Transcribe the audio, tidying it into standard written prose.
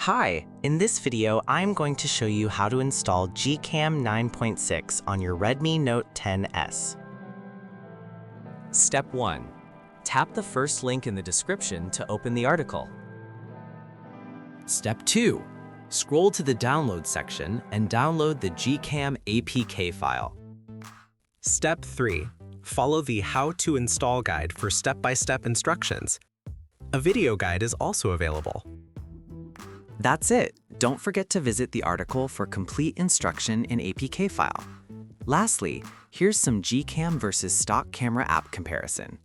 Hi, in this video I'm going to show you how to install GCam 9.6 on your Redmi Note 10S. Step 1. Tap the first link in the description to open the article. Step 2. Scroll to the download section and download the GCam APK file. Step 3. Follow the How to Install guide for step-by-step instructions. A video guide is also available. That's it. Don't forget to visit the article for complete instruction in APK file. Lastly, here's some GCam versus stock camera app comparison.